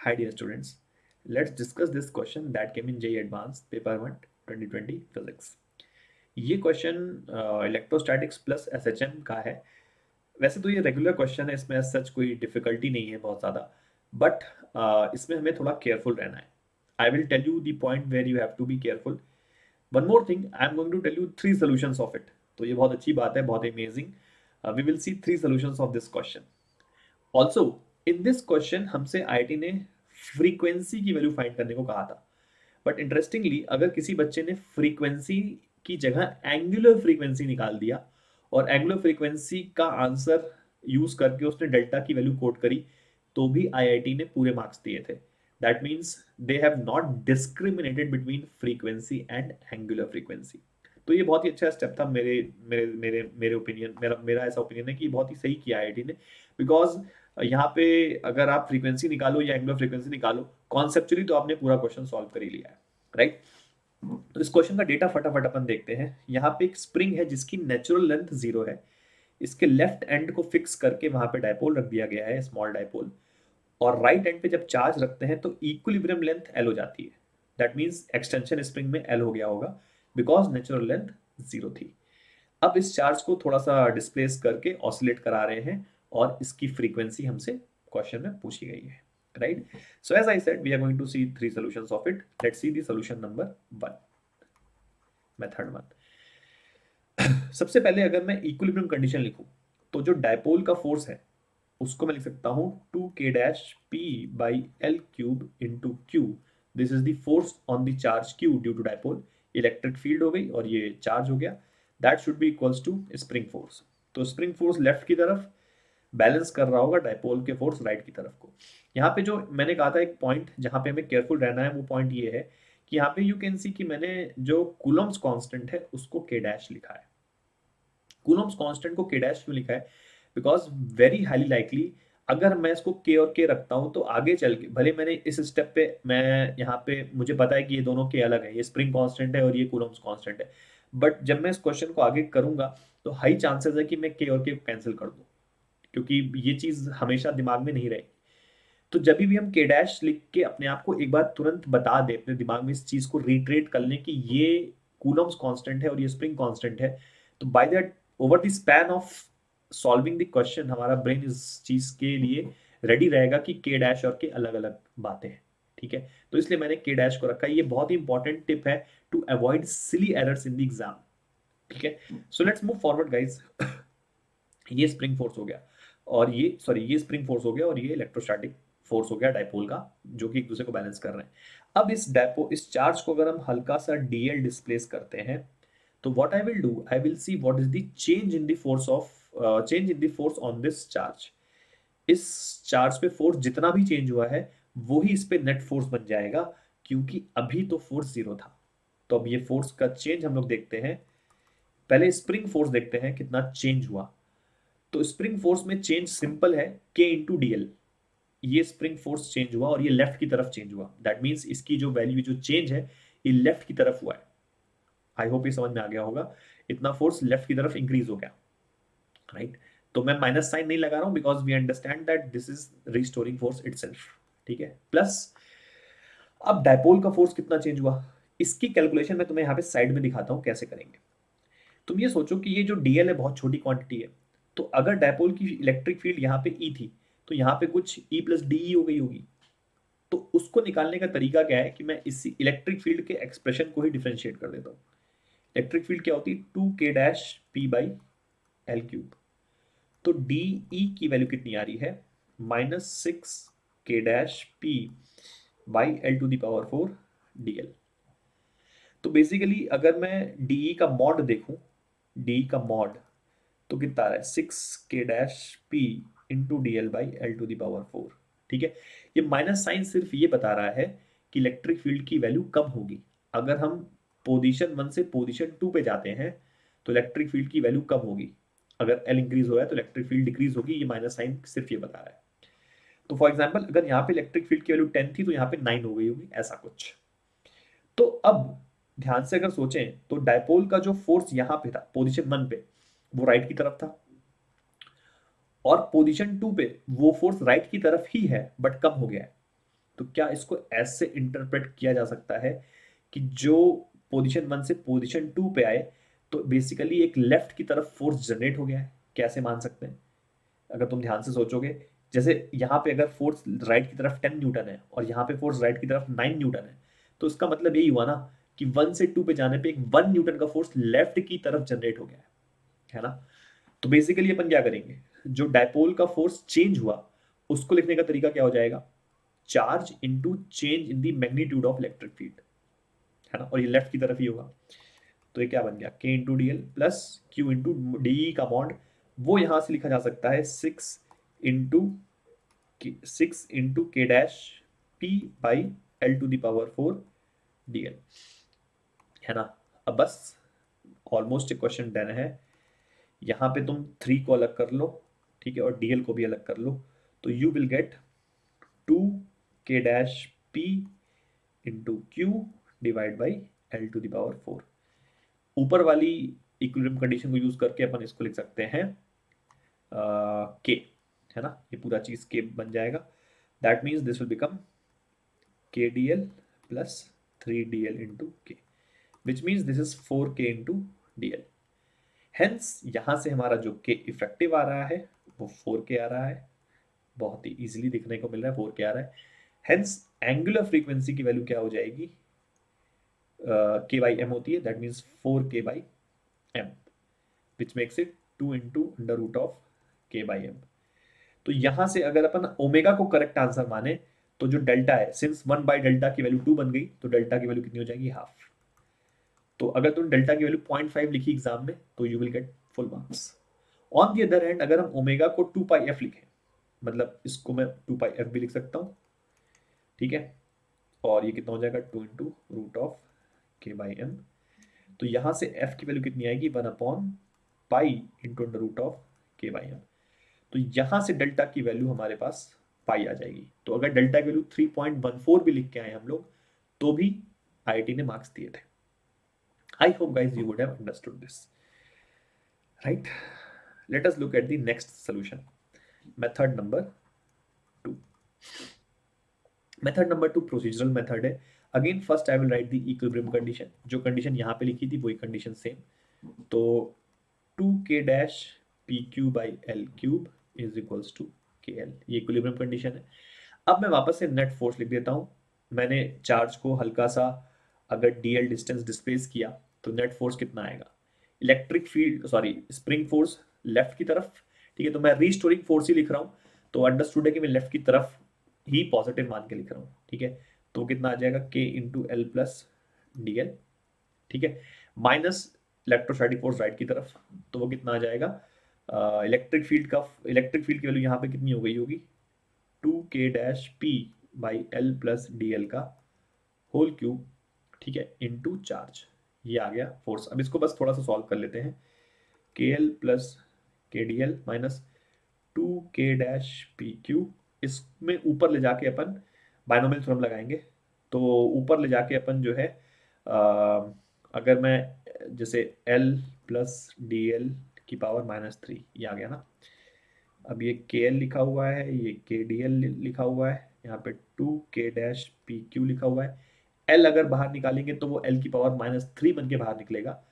Hi dear students, let's discuss this question that came in JEE Advanced Paper 1 2020 Physics. ये question electrostatics plus SHM का है। वैसे तो ये रेगुलर क्वेश्चन है, इसमें सच कोई डिफिकल्टी नहीं है बहुत ज़्यादा, बट इसमें हमें थोड़ा केयरफुल रहना है। I will tell you the point where you have to be careful. One more thing, I am going to tell you 3 solutions of it. तो ये बहुत अच्छी बात है, बहुत amazing. We will see 3 solutions of this question. Also in this question हमसे IIT ने frequency की वैल्यू फाइंड करने को कहा था, बट इंटरेस्टिंगली अगर किसी बच्चे ने फ्रीक्वेंसी की जगह एंगुलर फ्रीक्वेंसी निकाल दिया और एंगुलर फ्रीक्वेंसी का आंसर यूज करके उसने डेल्टा की वैल्यू कोट करी, तो भी आईआईटी ने पूरे मार्क्स दिए थे। That means they have not discriminated between frequency and angular frequency. तो ये बहुत ही अच्छा स्टेप था मेरे मेरे मेरे मेरे ओपिनियन, मेरा मेरा ऐसा ओपिनियन है कि बहुत ही सही किया आईआईटी ने। बिकॉज यहाँ पे अगर आप फ्रीक्वेंसी निकालो या एंगुलर फ्रीक्वेंसी निकालो, कॉन्सेप्चुअली तो आपने पूरा क्वेश्चन सॉल्व कर ही लिया है, राइट। तो इस क्वेश्चन का डेटा फटाफट अपन देखते हैं। यहाँ पे एक स्प्रिंग है जिसकी नेचुरल लेंथ 0 है। इसके लेफ्ट एंड को फिक्स करके वहां पे डायपोल रख दिया गया है, स्मॉल डायपोल। और राइट एंड पे जब चार्ज रखते हैं तो इक्विलिब्रियम लेंथ एल हो जाती है। दैट मीन्स एक्सटेंशन स्प्रिंग में एल हो गया होगा, बिकॉज नेचुरल लेंथ 0 थी। अब इस चार्ज को थोड़ा सा डिस्प्लेस करके ऑसिलेट करा रहे हैं और इसकी फ्रीक्वेंसी हमसे क्वेश्चन में पूछी गई है, right. So as I said we are going to see 3 solutions of it. Let's see the solution number 1, method 1। सबसे पहले अगर मैं इक्विलिब्रियम कंडीशन लिखूं, तो जो डायपोल का फोर्स है उसको मैं लिख सकता हूं 2k dash p by L cube into Q. This is the force on the charge Q due to dipole. Electric field हो गई और ये चार्ज हो गया। That should be equals to spring force. तो स्प्रिंग फोर्स लेफ्ट की तरफ balance कर रहा होगा डायपोल के फोर्स राइट की तरफ को। यहाँ पे जो मैंने कहा था एक पॉइंट जहाँ पे हमें केयरफुल रहना है, वो पॉइंट ये है कि यहाँ पे यू कैन सी कि मैंने जो कूलम्स कांस्टेंट है उसको k डैश लिखा है। कूलम्स कांस्टेंट को k डैश क्यों लिखा है? बिकॉज वेरी हाईली लाइकली अगर मैं इसको k और k रखता हूं तो आगे चल के भले मैंने इस स्टेप पे मैं यहाँ पे मुझे पता है कि ये दोनों k अलग है, ये स्प्रिंग कांस्टेंट है और ये कूलम्स कांस्टेंट है, बट जब मैं इस क्वेश्चन को आगे करूंगा तो हाई चांसेस है कि मैं k और k कैंसिल कर दूं, क्योंकि ये चीज हमेशा दिमाग में नहीं रहेगी। तो जब भी हम k डैश लिख के अपने आप को एक बार तुरंत बता दे, अपने दिमाग में इस चीज को रिट्रेट कर लें कि ये कूलम्स कांस्टेंट है और ये स्प्रिंग कांस्टेंट है, तो by that over the span of solving the question हमारा ब्रेन इस चीज के लिए रेडी रहेगा कि k डैश और k अलग अलग बातें हैं, ठीक है। तो इसलिए मैंने k डैश को रखा है। ये बहुत ही इंपॉर्टेंट टिप है to avoid silly errors in the exam, ठीक है। So let's move forward guys. ये स्प्रिंग फोर्स हो गया और ये सॉरी ये स्प्रिंग फोर्स हो गया और ये इलेक्ट्रोस्टैटिक फोर्स हो गया डायपोल का, जो कि एक दूसरे को बैलेंस कर रहे हैं। अब इस चार्ज को अगर हम हल्का सा डीएल डिस्प्लेस करते हैं, तो what I will do, I will see what is the change in the force of change in the force on this charge. इस चार्ज पे फोर्स जितना भी चेंज हुआ है वो ही इस पे नेट फोर्स बन जाएगा, क्योंकि अभी तो फोर्स 0 था। तो अब ये फोर्स का चेंज हम लोग देखते हैं। पहले स्प्रिंग फोर्स देखते हैं कितना चेंज हुआ। तो स्प्रिंग फोर्स में चेंज सिंपल है, k इंटू डीएल। ये स्प्रिंग फोर्स चेंज हुआ और ये लेफ्ट की तरफ चेंज हुआ। दैट मीन्स इसकी जो वैल्यू जो चेंज है ये लेफ्ट की तरफ हुआ है। आई होप ये समझ में आ गया होगा। इतना फोर्स लेफ्ट की तरफ इंक्रीज हो गया, राइट। तो मैं माइनस साइन नहीं लगा रहा हूं because we understand that this is restoring force itself, ठीक है। प्लस अब डायपोल का फोर्स कितना चेंज हुआ, इसकी कैलकुलेशन मैं तुम्हें यहाँ पे साइड में दिखाता हूँ कैसे करेंगे। तुम ये सोचो कि ये जो डीएल है बहुत छोटी क्वांटिटी है, तो अगर डायपोल की इलेक्ट्रिक फील्ड यहाँ पे ई थी तो यहाँ पे कुछ ई प्लस डी हो गई होगी। तो उसको निकालने का तरीका क्या है कि मैं इसी इलेक्ट्रिक फील्ड के एक्सप्रेशन को ही डिफरेंशिएट कर देता हूँ। इलेक्ट्रिक फील्ड क्या होती है, 2k dash P by L cube. तो डी ई की वैल्यू कितनी आ रही है, -6k dash P by L two the power 4 D L. तो बेसिकली अगर मैं डी का मॉड देखूं, डी का मॉड तो कितना आ रहा है 6k dash P into D L by L two the power 4, ठीक है। ये माइनस साइन सिर्फ ये बता रहा है कि इलेक्ट्रिक फील्ड की वैल्यू कम होगी। अगर हम पोजीशन 1 से पोजीशन 2 पे जाते हैं तो इलेक्ट्रिक फील्ड की वैल्यू कम होगी। अगर एल इंक्रीज हो रहा है तो इलेक्ट्रिक फील्ड डिक्रीज होगी। ये माइनस साइन सिर्फ ये बता रहा है। तो फॉर एग्जाम्पल अगर यहाँ पे इलेक्ट्रिक फील्ड की वैल्यू 10 थी तो यहाँ पे 9 हो गई होगी, ऐसा कुछ। तो अब ध्यान से अगर सोचें तो डायपोल का जो फोर्स यहाँ पे था पोजीशन 1 पे, वो राइट की तरफ था, और पोजीशन 2 पे वो फोर्स राइट की तरफ ही है बट कम हो गया है। तो क्या इसको ऐसे इंटरप्रेट किया जा सकता है कि जो पोजीशन 1 से पोजीशन 2 पे आए तो बेसिकली एक लेफ्ट की तरफ फोर्स जनरेट हो गया है? कैसे मान सकते हैं? अगर तुम ध्यान से सोचोगे, जैसे यहाँ पे अगर फोर्स राइट की तरफ 10 न्यूटन है और यहाँ पे फोर्स राइट की तरफ 9 न्यूटन है, तो इसका मतलब यही हुआ ना कि 1 से 2 पे जाने पे एक 1 न्यूटन का फोर्स लेफ्ट की तरफ जनरेट हो गया है ना? तो बेसिकली अपन क्या करेंगे, जो डायपोल का फोर्स चेंज हुआ उसको लिखने का तरीका क्या हो जाएगा, charge into change in the magnitude of electric field, है ना? और ये लेफ्ट की तरफ ही होगा, तो ये क्या बन गया, के into D L plus Q into D का बॉन्ड, वो यहां से लिखा जा सकता है 6 इंटू के dash P by L two the power 4 D L, है ना? अब बस ऑलमोस्ट क्वेश्चन डन है। यहाँ पे तुम 3 को अलग कर लो, ठीक है, और डीएल को भी अलग कर लो, तो यू विल गेट 2 के dash P into Q divide by L⁴। ऊपर वाली इक्विलिब्रियम कंडीशन को यूज करके अपन इसको लिख सकते हैं के, है ना? ये पूरा चीज के बन जाएगा। That means this will become K D L plus 3 DL into K, which means this is 4K into D L. Hence यहाँ से हमारा जो के इफेक्टिव आ रहा है वो 4K आ रहा है, बहुत ही इजीली दिखने को मिल रहा है, 4K आ रहा है। हेंस एंगुलर फ्रीक्वेंसी की वैल्यू क्या हो जाएगी, के बाई एम होती है, that means 4K/m, which makes it 2 × √के/m। तो यहां से अगर अपन ओमेगा को करेक्ट आंसर माने तो जो डेल्टा है, सिंस 1/डेल्टा की वैल्यू 2 बन गई, तो डेल्टा की वैल्यू कितनी हो जाएगी, हाफ। तो अगर तुम डेल्टा की वैल्यू 0.5 लिखी एग्जाम में तो you will get full marks. On the other hand अगर हम ओमेगा को 2πf लिखें, मतलब इसको मैं 2πf भी लिख सकता हूँ, ठीक है, और ये कितना हो जाएगा 2 × √के/m। तो यहां से f की वैल्यू कितनी आएगी, 1/π×√के/m। तो यहां से डेल्टा की वैल्यू हमारे पास पाई आ जाएगी। तो अगर डेल्टा की वैल्यू 3.14 भी लिख के आए हम लोग तो भी आईआईटी ने मार्क्स दिए थे। I hope guys you would have understood this, right? Let us look at the next solution, method number 2। Method number 2 procedural method है। Again first I will write the equilibrium condition, जो condition यहाँ पे लिखी थी वही condition same. तो 2K-PQ/L³ is equals to KL, ये equilibrium condition है। अब मैं वापस से नेट फोर्स लिख देता हूँ। मैंने चार्ज को हल्का सा अगर DL डिस्टेंस डिस्प्लेस किया तो नेट फोर्स कितना आएगा, electric field sorry spring force left की तरफ, ठीक है, तो मैं रीस्टोरिंग फोर्स ही लिख रहा हूँ, तो अंडरस्टूड है कि मैं लेफ्ट की तरफ ही पॉजिटिव मान के लिख रहा हूँ, ठीक है। तो कितना आ जाएगा K × L+DL, ठीक है, माइनस इलेक्ट्रोस्टैटिक फोर्स राइट की तरफ, तो वो कितना आ जाएगा, इलेक्ट्रिक फील्ड की वैल्यू यहाँ पे कितनी हो गई होगी, 2K-P/L+DL का होल क्यूब, ठीक है, इनटू चार्ज। ये आ गया फोर्स। अब इसको बस थोड़ा सा सॉल्व कर लेते हैं। KL+KDL माइनस 2K-PQ, इसमें ऊपर ले जाके अपन बायनोमियल थ्योरम लगाएंगे। तो ऊपर ले जाके अपन जो है अगर मैं जैसे L+DL की पावर -3, ये आ गया ना। अब ये KL लिखा हुआ है, ये KDL लिखा हुआ है, यहाँ पे 2K-PQ लिखा हुआ है। L अगर बाहर निकालेंगे तो वो L की पावर -3 बन के बाहर निकलेगा,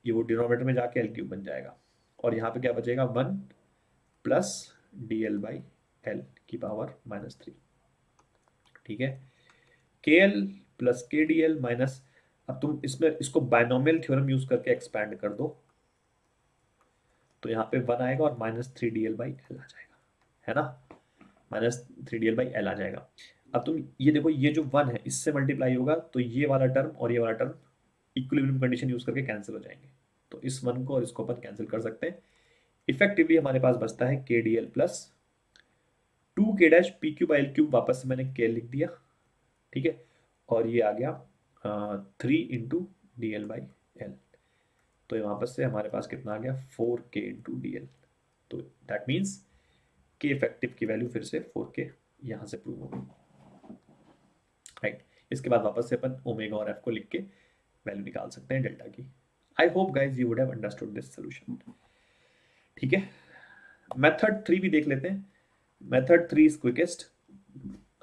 ये वो डिनोमिनेटर में जाके L³ बन जाएगा, और यहाँ पे क्या बचेगा 1 + DL/L की पावर -3, ठीक है। KL + KDL माइनस, अब तुम इसमें इसको बायनोमियल थ्योरम यूज करके एक्सपैंड कर दो, तो यहाँ पे 1 आएगा और -3DL/L आ जाएगा, है ना, -3DL/L आ जाएगा। अब तुम ये देखो, ये जो 1 है इससे मल्टीप्लाई होगा तो ये वाला टर्म और ये वाला टर्म इक्विलिब्रियम कंडीशन यूज करके कैंसिल हो जाएंगे, तो इस 1 को और इसको अपन कैंसिल कर सकते हैं। इफेक्टिवली हमारे पास बचता है KDL प्लस 2K-PQ/L³ वापस से मैंने K लिख दिया, ठीक है, और ये आ गया 3 × DL/L, तो ये वापस से हमारे पास कितना आ गया 4K × DL। तो दैट मीन्स K इफेक्टिव की वैल्यू फिर से 4K यहाँ से प्रूव होगी, राइट। इसके बाद वापस से अपन ओमेगा और एफ को लिख के वैल्यू निकाल सकते हैं डेल्टा की। आई hope guys you would have understood this solution, ठीक है। मेथड 3 भी देख लेते हैं। Method 3 is quickest.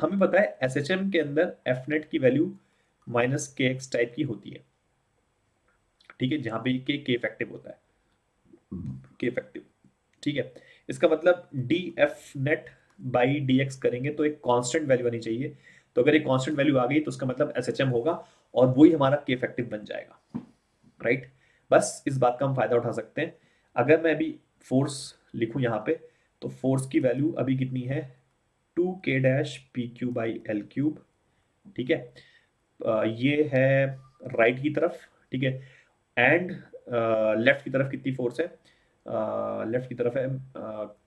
हमें पता है एसएचएम के अंदर एफ नेट की वैल्यू माइनस के एक्स टाइप की होती है, ठीक है, जहां पे के इफेक्टिव होता है, के इफेक्टिव, ठीक है। इसका मतलब D F net by D x करेंगे तो एक कांस्टेंट वैल्यू आनी चाहिए। तो अगर एक कांस्टेंट वैल्यू आ गई तो उसका मतलब एसएचएम होगा और वही हमारा के इफेक्टिव बन जाएगा, राइट। बस इस बात का हम फायदा उठा सकते हैं। अगर मैं अभी फोर्स लिखूं यहाँ पे, तो फोर्स की वैल्यू अभी कितनी है, 2k-pq/l³, ठीक है। ये है राइट की तरफ, ठीक है। एंड लेफ्ट की तरफ कितनी फोर्स है, लेफ्ट की तरफ है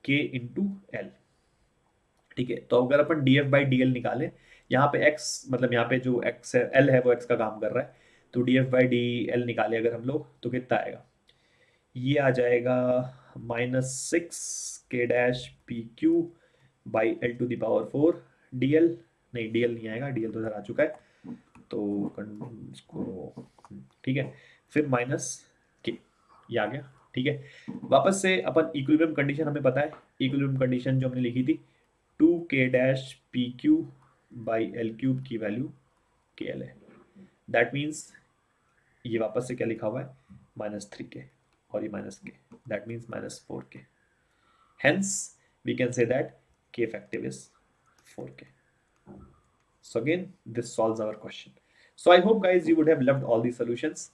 के इंटू एल, ठीक है। तो अगर अपन D F by D L निकालें, यहाँ पे एक्स मतलब यहाँ पे जो एक्स है एल है वो एक्स का काम कर रहा है, तो D F by D L निकाले अगर हम लोग तो कितना आएगा, ये आ जाएगा -6k-pq/l⁴ डी एल, नहीं डी एल नहीं आएगा, डी एल तो इधर आ चुका है, तो इसको ठीक है, फिर माइनस के, ये आ गया, ठीक है। वापस से अपन इक्विलिब्रियम कंडीशन हमें पता है, इक्विलिब्रियम कंडीशन जो हमने लिखी थी 2k-pq/l³ की वैल्यू के एल है, दैट मीन्स ये वापस से क्या लिखा हुआ है, -3k और ये -k, that means -4k, hence we can say that k effective is 4k. So again this solves our question. So I hope guys you would have loved all these solutions.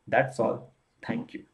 That's all. Thank you.